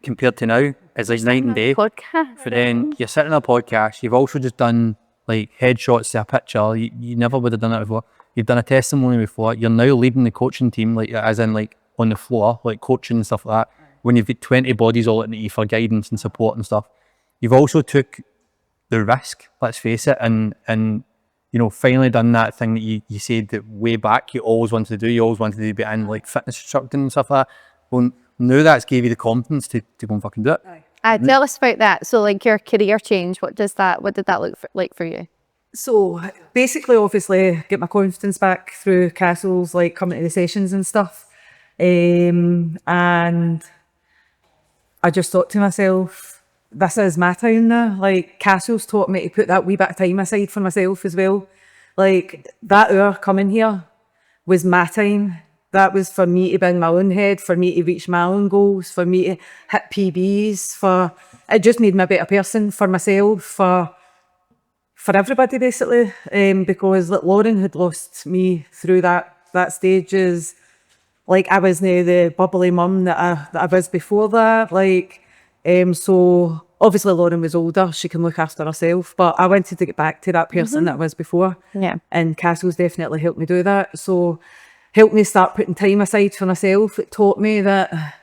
compared to now, it's like night and day. Podcast. For then, you're sitting on a podcast, you've also just done like headshots to a picture, you never would have done that before. You've done a testimony before, you're now leading the coaching team, like as in like on the floor, like coaching and stuff like that, when you've got 20 bodies all looking at you for guidance and support and stuff. You've also took the risk, let's face it, and you know, finally done that thing that you said that way back you always wanted to do. You always wanted to be in like fitness instructing and stuff like that. Well, now that's gave you the confidence to go and fucking do it. Tell us about that. So like your career change, what did that look like for you? So basically, obviously, get my confidence back through Cassells, like coming to the sessions and stuff. And I just thought to myself, this is my time now. Like, Cassells taught me to put that wee bit of time aside for myself as well. Like, that hour coming here was my time. That was for me to be in my own head, for me to reach my own goals, for me to hit PBs, it just made me a better person for myself, for everybody basically. Because like, Lauren had lost me through that stage. Is like, I wasn't the bubbly mum that I was before that. Like, so obviously Lauren was older, she can look after herself, but I wanted to get back to that person that I was before. Yeah. And Cassells definitely helped me do that. So helped me start putting time aside for myself. It taught me that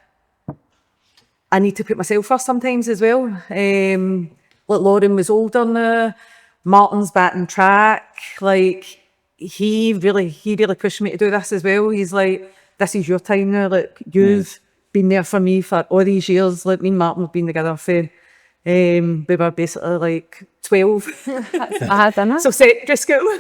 I need to put myself first sometimes as well. Like, Lauren was older now, Martin's back on track. Like, he really pushed me to do this as well. He's like, this is your time now. Like, you've been there for me for all these years. Like, me and Martin have been together for, we were basically like 12. I had done that. So secondary school.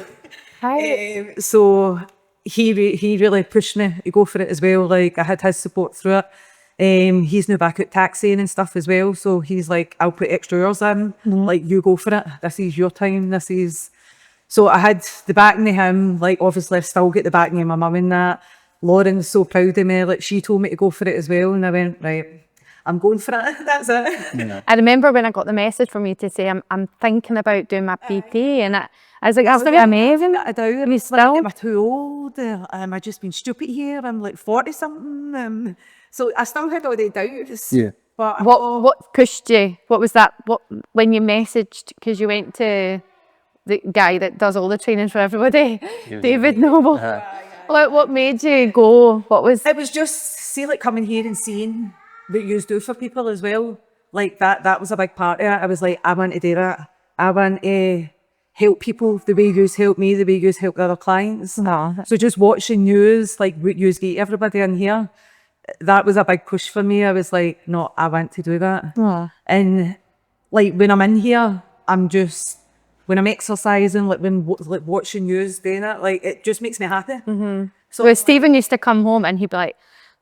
Hi. So he really pushed me to go for it as well. Like I had his support through it. He's now back at taxiing and stuff as well. So he's like, I'll put extra hours in. Like you go for it. This is your time. This is. So I had the backing of him. Like obviously I still get the backing of my mum in that. Lauren's so proud of me. Like she told me to go for it as well, and I went right. I'm going for it. That's it. Yeah. I remember when I got the message from you to say I'm thinking about doing my PT, and I was like, that's gonna be amazing. I doubt And you still. am I too old? Am I just being stupid here? I'm like 40 something. So I still had all the doubts. Yeah. But What pushed you? What was that? What when you messaged because you went to the guy that does all the training for everybody, David Noble. What made you go? What was? it was just like coming here and seeing what you do for people as well. Like that was a big part of it. I was like, I want to do that. I want to help people the way you help me, the way you help the other clients. No. So just watching news, like what you get everybody in here, that was a big push for me. I was like, no, I want to do that. Oh. And like when I'm in here, when I'm exercising, like when like watching news doing it, like it just makes me happy. So when Stephen used to come home and he'd be like,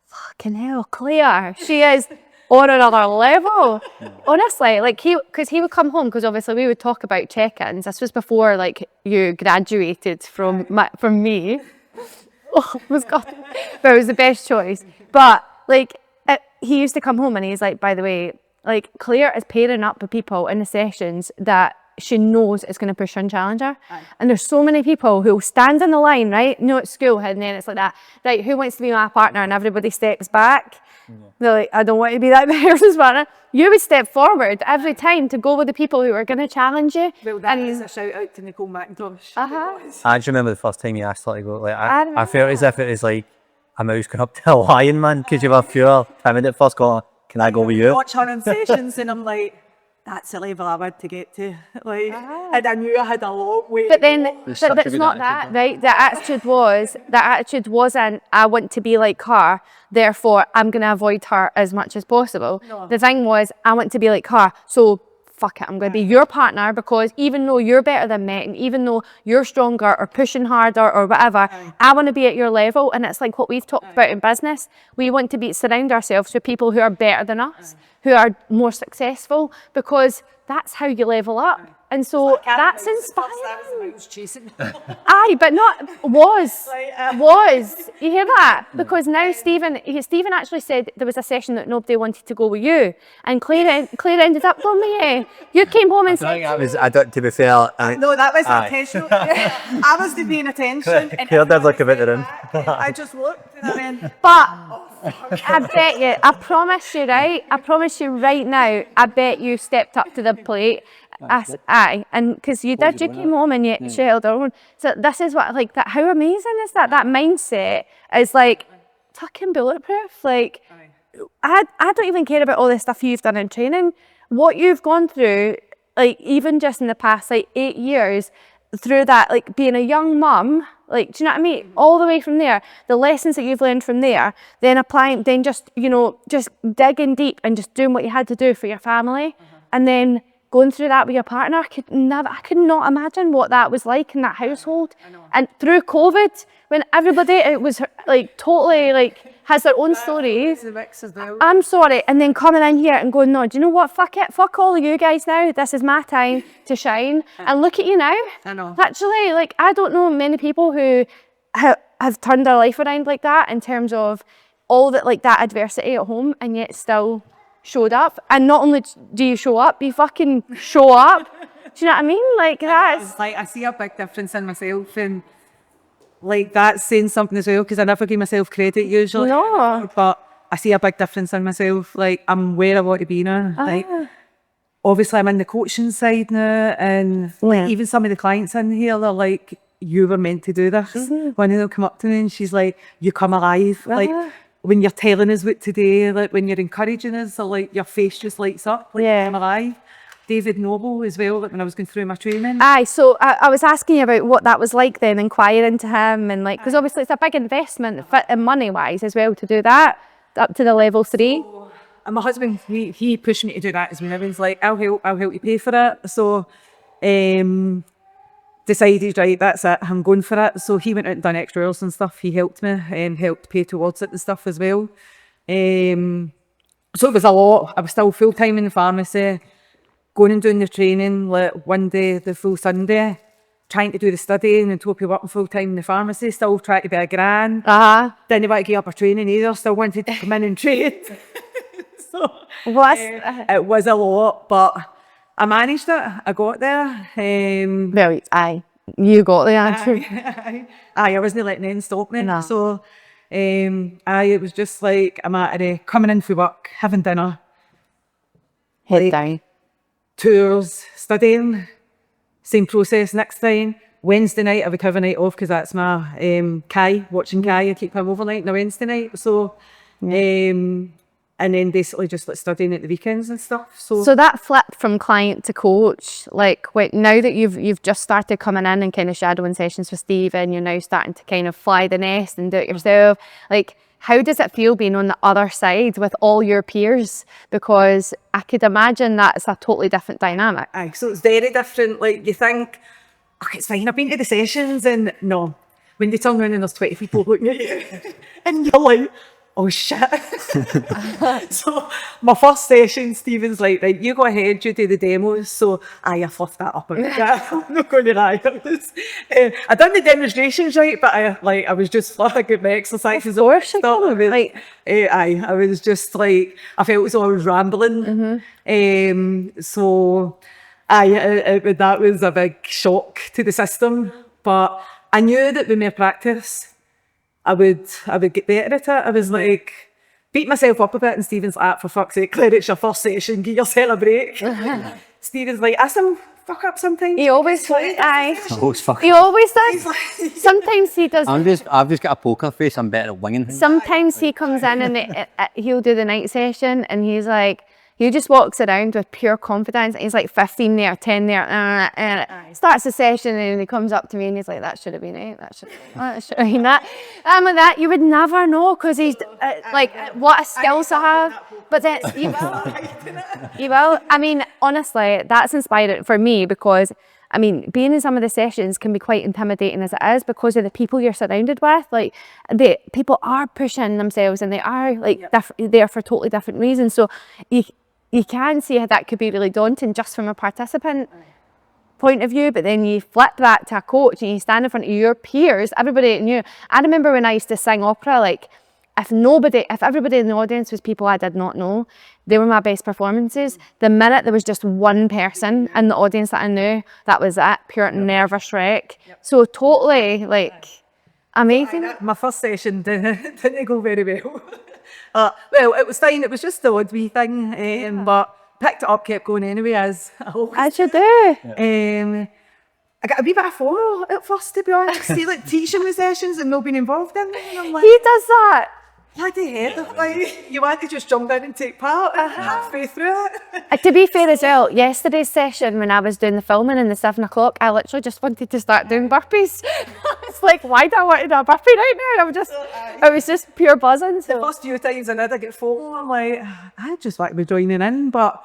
fucking hell, Claire, she is on another level. Honestly, like because he would come home, because obviously we would talk about check-ins. This was before like you graduated from me. Oh, it was God, but it was the best choice. But like he used to come home and he's like, by the way, like Claire is pairing up with people in the sessions that she knows it's going to push and challenge her. And there's so many people who will stand in the line, right? You know, at school, and then it's like that, right, who wants to be my partner? And everybody steps back. They're like, I don't want to be that person's partner. You would step forward every time to go with the people who are going to challenge you. Well, that is a shout out to Nicole McIntosh. I just remember the first time you asked her to go. Like I felt as if it was like a mouse going up to a lion, man, because you were pure timid at first going, can I go with you? Watch her in sessions and I'm like, that's the level I want to get to. Like, and I knew I had a long way. But then, There's such a that's good not attitude, that, right? The attitude wasn't, I want to be like her, therefore I'm going to avoid her as much as possible. No. The thing was, I want to be like her, so fuck it, I'm going to be your partner, because even though you're better than me, and even though you're stronger or pushing harder or whatever, I want to be at your level. And it's like what we've talked about in business. We want to surround ourselves with people who are better than us, who are more successful, because that's how you level up. And so that's inspiring. Aye, but not was. You hear that? Because now Stephen actually said there was a session that nobody wanted to go with you, and Claire ended up going with you. You came home and said, To be fair, No, that was intentional. I was paying attention. And Claire did look a bit at him. I just looked and I went, but I bet you, I promise you right now, I bet you stepped up to the plate. Aye, and because you did, you came home and you held her own. So this is what, like, that. How amazing is that? That mindset is like fucking bulletproof. Like, I don't even care about all the stuff you've done in training. What you've gone through, like even just in the past like 8 years, through that, like being a young mum, like, do you know what I mean? All the way from there, the lessons that you've learned from there, then applying, then just, you know, just digging deep and just doing what you had to do for your family, and then going through that with your partner. I could not imagine what that was like in that household. And through COVID, when everybody, it was like totally like has their own stories. the mix as well. I'm sorry, and then coming in here and going, no, do you know what? Fuck it, fuck all of you guys now. This is my time to shine. And look at you now. I know. Actually, like, I don't know many people who have turned their life around like that, in terms of all that, like that adversity at home, and yet still showed up. And not only do you show up, you fucking show up. Do you know what I mean? Like, that's It's like I see a big difference in myself, and like that's saying something as well, because I never give myself credit usually. No. But I see a big difference in myself. Like I'm where I want to be now. Like obviously I'm in the coaching side now, and like even some of the clients in here, they're like, you were meant to do this. One of them come up to me and she's like, you come alive. Like when you're telling us what to do, like when you're encouraging us, or like your face just lights up, like you come alive. David Noble as well, like when I was going through my training. Aye, so I was asking you about what that was like then, inquiring to him, and like, because obviously it's a big investment money wise as well to do that up to the level 3. And my husband, he pushed me to do that as well. He's like, I'll help you pay for it. So decided, right, that's it, I'm going for it. So he went out and done extra hours and stuff. He helped me and helped pay towards it and stuff as well. So it was a lot. I was still full-time in the pharmacy, going and doing the training, like one day, the full Sunday, trying to do the studying and totally working full-time in the pharmacy, still trying to be a gran. Didn't want to give up our training either, still wanted to come in and trade. So it was a lot, but I managed it. I got there. Well, aye, you got the answer. I wasn't letting anything stop me. No. So it was just like a matter of coming in for work, having dinner, Head down. tours, studying, same process next time. Wednesday night, I would have a night off because that's my Kai, watching Kai. I keep him overnight on a Wednesday night. So, and then basically just like studying at the weekends and stuff. So that flip from client to coach, like now that you've just started coming in and kind of shadowing sessions with Steve, and you're now starting to kind of fly the nest and do it yourself, like how does it feel being on the other side with all your peers? Because I could imagine that's a totally different dynamic. Aye, so it's very different. Like you think, okay, it's fine, I've been to the sessions, and no, when they turn around and there's 20 people looking at you, and you're like, oh shit. So my first session, Stephen's like, right, you go ahead, you do the demos. So I fluffed that up a bit. I'm not going to lie. I done the demonstrations right, but I was just fluffing my exercises. Of course, I was just like, I felt as though I was rambling. So that was a big shock to the system. But I knew that with more practice, I would get better at it. I was like, beat myself up a bit, and Stephen's like, for fuck's sake, Claire, it's your first session, give yourself a break. Stephen's like, I some fuck up sometimes. He always, aye. always fucking. He always does. Sometimes he does. I've just got a poker face. I'm better at winging things. Sometimes he comes in and he'll do the night session, and he's like, he just walks around with pure confidence. He's like 15 there, 10 there, and starts the session, and he comes up to me and he's like, that should have been it, that should have been that, should have been that. And with that, you would never know, because he's like, what a skills to have. But then you will. You will. I mean, honestly, that's inspiring for me, because I mean, being in some of the sessions can be quite intimidating as it is, because of the people you're surrounded with. Like, the people are pushing themselves, and they are like there for totally different reasons. So you can see how that could be really daunting just from a participant point of view, but then you flip that to a coach and you stand in front of your peers, everybody knew. I remember when I used to sing opera, like if everybody in the audience was people I did not know, they were my best performances. The minute there was just one person in the audience that I knew, that was it, pure nervous wreck. So totally like amazing. My first session didn't go very well. Well, it was fine. It was just the odd wee thing, but picked it up, kept going anyway, as I always you do. I got a wee bit of FOMO at first, to be honest. See, like teaching the sessions and not being involved in them. And I'm like, He does that. bloody hell, like, you want to just jump in and take part halfway through it. To be fair as well, yesterday's session when I was doing the filming in the 7 o'clock, I literally just wanted to start doing burpees. It's like, why do I want to do a burpee right now? It was just pure buzzing. So. The first few times I get FOMO, I'm like, I just want to be joining in, but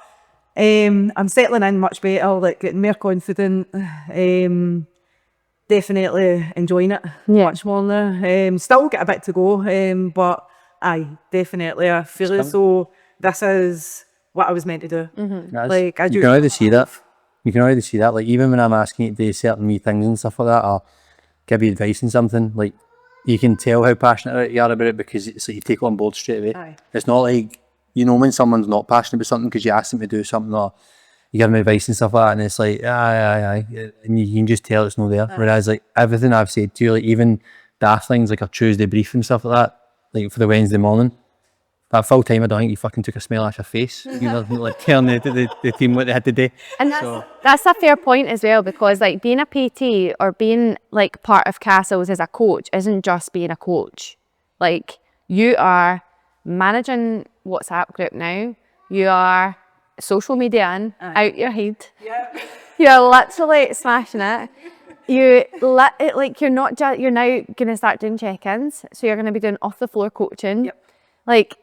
I'm settling in much better, like getting more confident, definitely enjoying it much more now. Still got a bit to go, but definitely I feel as though this is what I was meant to do. Like You can already see that. You can already see that. Like, even when I'm asking you to do certain wee things and stuff like that, or give you advice on something, like, you can tell how passionate you are about it, because it's like you take it on board straight away. It's not like, you know, when someone's not passionate about something because you ask them to do something, or you give them advice and stuff like that, and it's like, and you can just tell it's not there. Whereas, like, everything I've said to you, like, even daft things like a Tuesday brief and stuff like that, like for the Wednesday morning, that full time I don't think you fucking took a smell off your face. You know, like telling the team what they had to do. And that's a fair point as well, because like being a PT or being like part of Cassells as a coach isn't just being a coach. Like, you are managing WhatsApp group now, you are social media in, out your head. You're literally smashing it. You're now going to start doing check-ins, so you're going to be doing off the floor coaching. Like,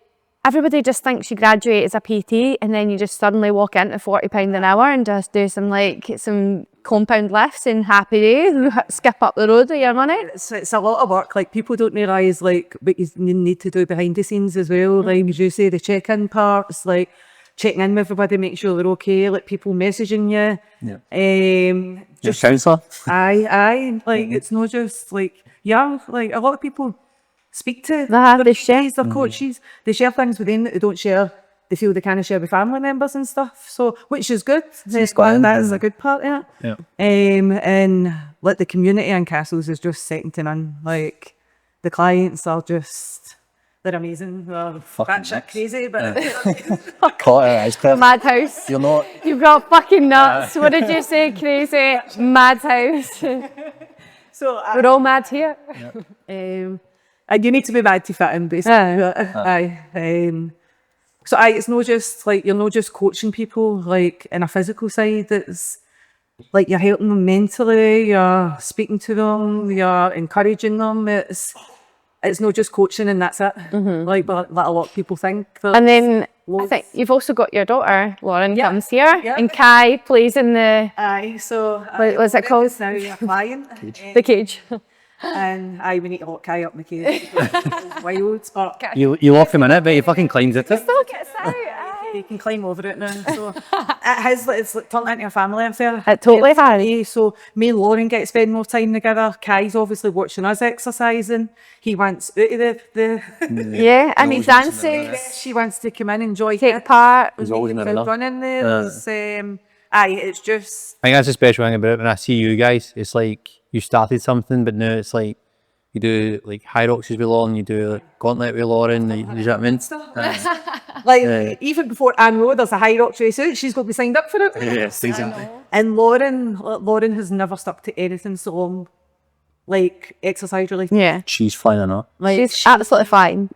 everybody just thinks you graduate as a PT and then you just suddenly walk into £40 an hour and just do some compound lifts and happy days and skip up the road with your money. It's a lot of work. Like, people don't realise like what you need to do behind the scenes as well. Like, as you say, the check-in parts, like checking in with everybody, make sure they're okay, like people messaging you. Yeah. Just Counsellor. aye. Like, it's not just like, like a lot of people speak to They share. their coaches. They share things with them that they don't share. They feel they can't share with family members and stuff. So, which is good. That is a good part of it. Yeah. And like the community in Cassells is just second to none. Like, the clients are just, they're amazing. They're batshit nuts. crazy, but Madhouse. You're not. You've got fucking nuts. What did you say? Crazy. Madhouse. so We're all mad here. and you need to be mad to fit in, basically. It's not just like, you're not just coaching people like in a physical side. It's like you're helping them mentally, you're speaking to them, you're encouraging them. It's not just coaching and that's it. Like a lot of people think. And then I think you've also got your daughter, Lauren, comes here, Yeah. and Kai plays in the what's it called? Now you're flying. The cage. And we need to lock Kai up in the cage. Wild, but You lock him in it, but he fucking climbs it. Still gets out. he can climb over it now. So it's like turned into a family affair. It totally has. So me and Lauren get to spend more time together. Kai's obviously watching us exercising. He wants out of the Yeah, and he dances, she wants to come in and enjoy take part. He's always in Crowd it. running there. It's just I think that's a special thing about it. When I see you guys, it's like you started something, but now it's like you do like high rocks with Lauren, you do like gauntlet with Lauren, you know what I mean? even before I know there's a high rock race out, she's going to be signed up for it. Yes, exactly. And Lauren has never stuck to anything so long, like exercise related. Yeah, She's fine or not. Like, she's absolutely fine.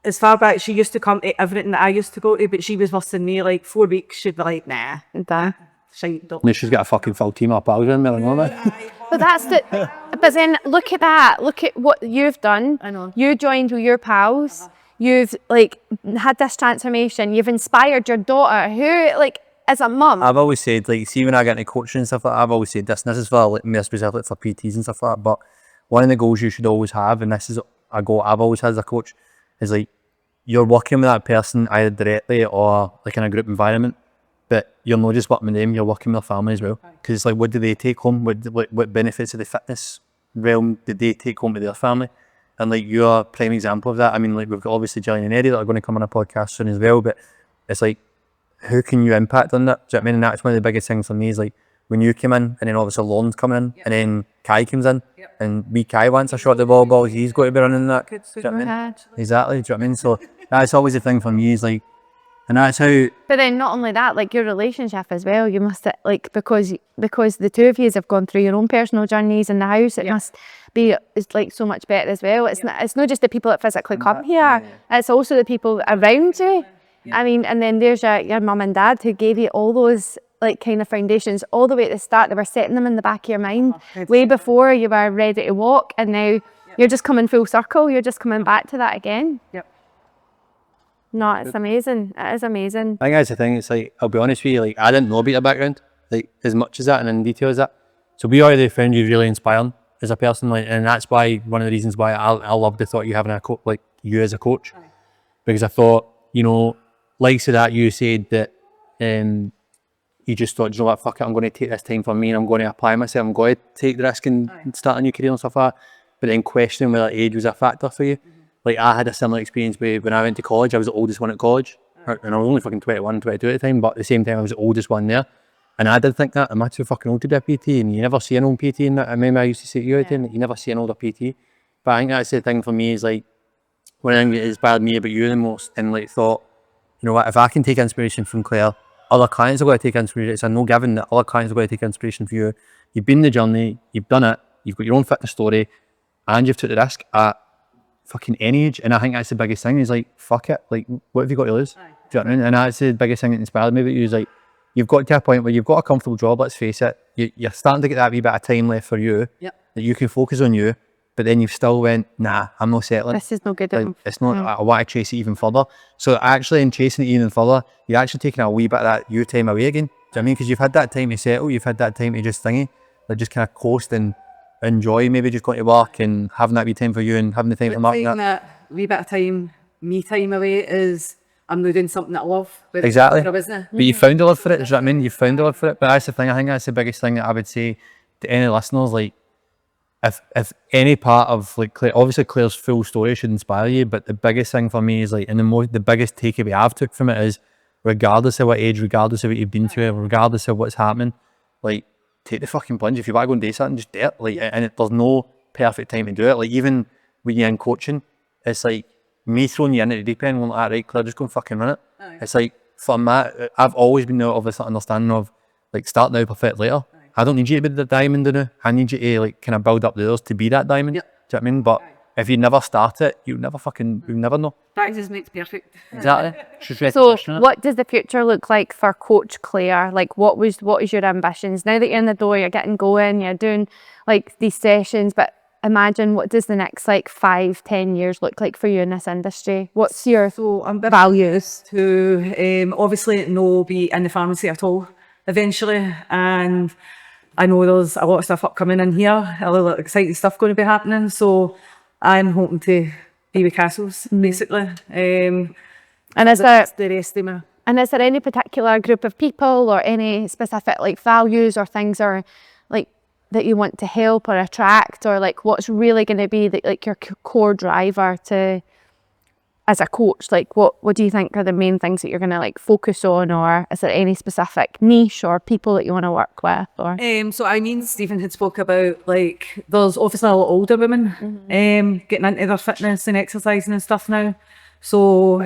as far back, she used to come to everything that I used to go to, but she was worse than me. Like 4 weeks, she'd be like, nah, shite, don't. Now she's got a fucking full team of pals in there, But that's the. But then look at that. Look at what you've done. I know. You joined with your pals. You've like had this transformation. You've inspired your daughter, who like as a mum. I've always said, like, see when I get into coaching and stuff like that, I've always said this, and this is for like, me specifically for PTs and stuff like that, but one of the goals you should always have, and this is a goal I've always had as a coach, is like, you're working with that person either directly or like in a group environment, but you're not just working with them, you're working with their family as well. Because it's like, what do they take home? What benefits of the fitness realm did they take home to their family? And like, you're a prime example of that. I mean, like, we've got obviously Gillian and Eddie that are going to come on a podcast soon as well, but it's like, who can you impact on that? Do you know what I mean? And that's one of the biggest things for me is like, when you came in, and then obviously Lauren's coming in, and then Kai comes in, and wee Kai wants a shot at the ball, he's got to be running that. Do you know what I mean? Exactly, do you know what I mean? So that's always the thing for me is like, and that's how. But then not only that, like your relationship as well, you must like because the two of you have gone through your own personal journeys in the house, it must be it's like so much better as well. It's not just the people that physically come here, it's also the people around you. I mean, and then there's your mum and dad who gave you all those like kind of foundations all the way at the start. They were setting them in the back of your mind way before you were ready to walk, and now you're just coming full circle. You're just coming back to that again. No, it's amazing. It is amazing. I think that's the thing. It's like, I'll be honest with you, like, I didn't know about your background, like, as much as that and in detail as that. So we already found you really inspiring as a person, like, and that's why, one of the reasons why I love the thought of you having a coach, like, you as a coach. Because I thought, you know, like so that you said that you just thought, you know what, fuck it, I'm going to take this time for me and I'm going to apply myself, I'm going to take the risk and start a new career and stuff like that. But then questioning whether age was a factor for you. Like, I had a similar experience with when I went to college. I was the oldest one at college, and I was only fucking 21, 22 at the time, but at the same time I was the oldest one there. And I did think that, am I too fucking old to be a PT? And you never see an old PT in that. I remember I used to say to you at the time, you never see an older PT. But I think that's the thing for me is like, one thing that inspired me about you the most, and like thought, you know what, if I can take inspiration from Claire, other clients are going to take inspiration. It's a no given that other clients are going to take inspiration from you. You've been the journey, you've done it, you've got your own fitness story, and you've took the risk at fucking any age. And I think that's the biggest thing is like, fuck it, like, what have you got to lose? Do you know what I mean? And that's the biggest thing that inspired me about you is like, you've got to a point where you've got a comfortable job, let's face it. You're starting to get that wee bit of time left for you, that you can focus on you, but then you've still went, nah, I'm not settling. This is no good. Like, it's not, I want to chase it even further. So actually in chasing it even further, you're actually taking a wee bit of that you time away again. Do you know what I mean? Because you've had that time to settle, you've had that time to just thingy, like just kind of coast and enjoy maybe just going to work and having that wee time for you and having the time for Mark. Taking that wee bit of time, me time away is I'm now doing something that I love. Exactly. Business. But you found a love for it, do you know what I mean? You found a love for it. But that's the thing, I think that's the biggest thing that I would say to any listeners, like, if any part of like Claire, obviously Claire's full story should inspire you, but the biggest thing for me is like, and the biggest takeaway I've took from it is, regardless of what age, regardless of what you've been through, regardless of what's happening, like, take the fucking plunge. If you want to go and do something, just do it. Like, and there's no perfect time to do it. Like, even when you're in coaching, it's like me throwing you in at the deep end, going like, right, Claire, just go and fucking run it. It's like, for that, I've always been of this understanding of like, start now, perfect later. I don't need you to be the diamond in it. I need you to like kind of build up the others to be that diamond. Yep. Do you know what I mean? But if you never start it, you'll never know. Practice makes perfect. Exactly. So what does the future look like for Coach Claire? Like what is your ambitions? Now that you're in the door, you're getting going, you're doing like these sessions, but imagine what does the next like 5-10 years look like for you in this industry? What's your values? To obviously no be in the pharmacy at all eventually, and I know there's a lot of stuff upcoming in here, a lot of exciting stuff going to be happening, so I'm hoping to be with Cassells basically. And is there The rest of me. And is there any particular group of people or any specific like values or things or like that you want to help or attract, or like what's really going to be like your core driver to as a coach? Like what do you think are the main things that you're going to like focus on, or is there any specific niche or people that you want to work with? Or So I mean, Stephen had spoke about like there's obviously a lot of older women getting into their fitness and exercising and stuff now. So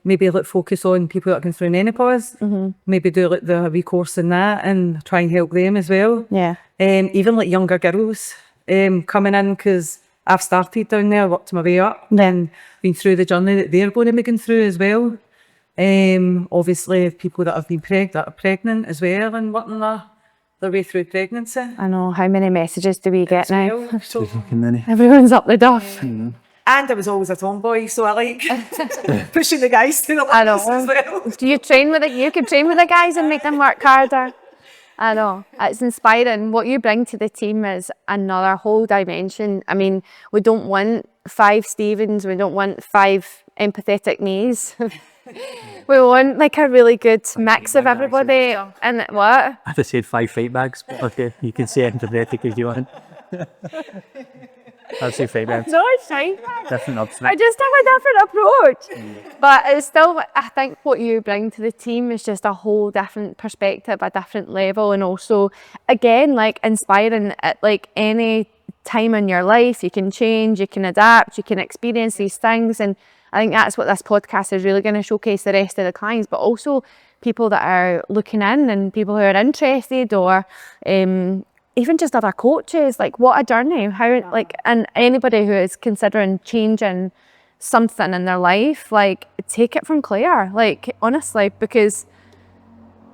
maybe like focus on people that are going through menopause. Maybe do like the wee course in that and try and help them as well. yeah, Even like younger girls coming in, because I've started down there, worked my way up, and been through the journey that they're going to be going through as well. Obviously people that have been that are pregnant as well and working their way through pregnancy. I know, how many messages do we get now? Well, so, Everyone's up the duff. and I was always a tomboy, so I like pushing the guys to the I limits know. as well. Do you train with it? You could train with the guys and make them work harder. I know, it's inspiring. What you bring to the team is another whole dimension. I mean, we don't want 5 Stevens, we don't want 5 empathetic me's. We want like a really good mix of everybody. And what? I just said 5 fight bags, but okay, you can say empathetic if you want. I'd say fight bags. No, it's fine. Different I upside. just have a different approach. But it's still, I think what you bring to the team is just a whole different perspective, a different level, and also, again, like inspiring at like any time in your life. You can change, you can adapt, you can experience these things. And I think that's what this podcast is really going to showcase the rest of the clients, but also people that are looking in and people who are interested, or even just other coaches. Like what a journey, how like, and anybody who is considering changing something in their life, like take it from Claire, like honestly, because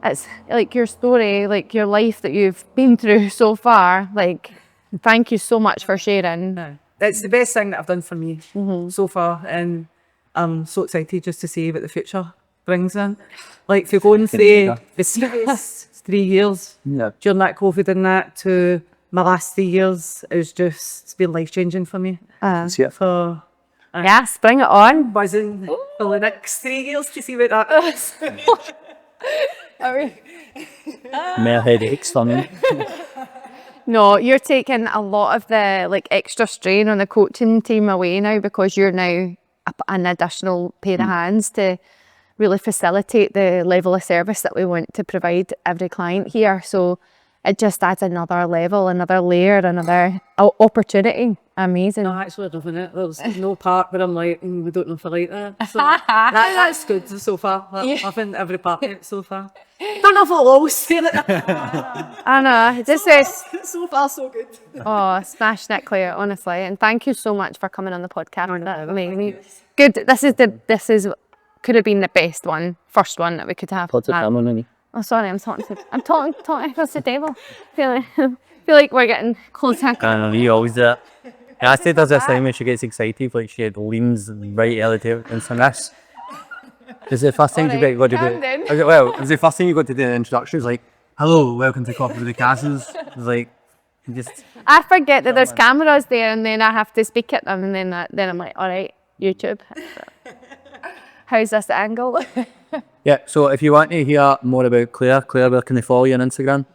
it's like your story, like your life that you've been through so far. Like thank you so much for sharing. No, it's the best thing that I've done for me so far, and I'm so excited just to see what the future brings in. Like for going through the serious 3 years during that COVID and that to my last 3 years, it's been life changing for me. So Yes, bring it on. buzzing for the next 3 years to see what that is. More headaches for me. No, you're taking a lot of the like extra strain on the coaching team away now, because you're now an additional pair of hands to really facilitate the level of service that we want to provide every client here. So it just adds another level, another layer, another opportunity. Amazing. No, actually loving it. There's no part where I'm like, we don't know if I like that. So that's good so far. Loving every part of it so far. Don't know if I'll always say it. I know, this is, So far, so good. oh, smashing it, Claire, honestly. And thank you so much for coming on the podcast. Good, could have been the best one, first one that we could have. Lots of fun on me. Oh, sorry, I'm talking across the table. Feel like we're getting closer. You always do that. Cassie does this thing when she gets excited, like she leans right early to and so this. Is it the first time you got to calm do? down. Is it the first time you got to do the introduction? It's like, hello, welcome to Coffee with the Cassells. It's like, you just I forget that there's cameras there, and then I have to speak at them, and then I'm like, all right, YouTube. How's this angle? yeah. So if you want to hear more about Claire, where can they follow you on Instagram?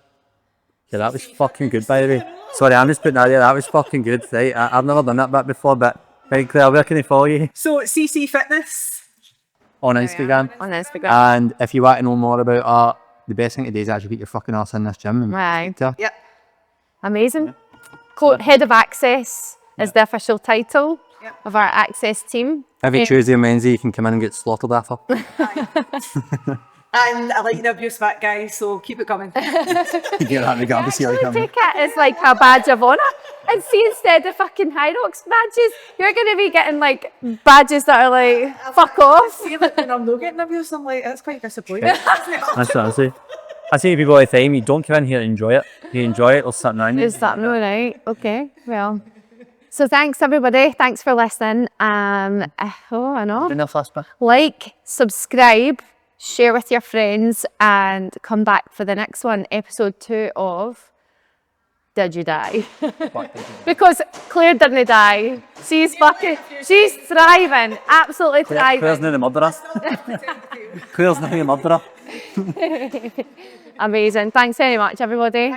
Yeah, that was fucking good, by the way. Sorry, I'm just putting that there. That was fucking good. Right, I've never done that bit before, but right, Claire, where can they follow you? So CC Fitness. On Instagram. On Instagram. And if you want to know more about art, the best thing to do is actually get your fucking arse in this gym. And Right. Yep. Amazing. Head of Access is the official title of our Access team. Every Tuesday and Wednesday, you can come in and get slaughtered after. And I like the abuse back, guys, so keep it coming. You get that regardless of how you come. Take it as like a badge of honour. And see, instead of fucking High Rocks badges, you're going to be getting like badges that are like, fuck off. See, like, when I'm not getting abuse, I'm like, that's quite disappointing. That's what I say. I say to people all the time, you don't come in here and enjoy it. If you enjoy it, there's something on you. Is that no right? Okay, well. So thanks everybody. Thanks for listening. I know. Enough last bit. Like, subscribe, share with your friends, and come back for the next one, episode 2 of Did You Die? Because Claire didn't die. She's thriving, absolutely thriving. Claire's not the murderer. Claire's not the murderer. Amazing. Thanks very much, everybody.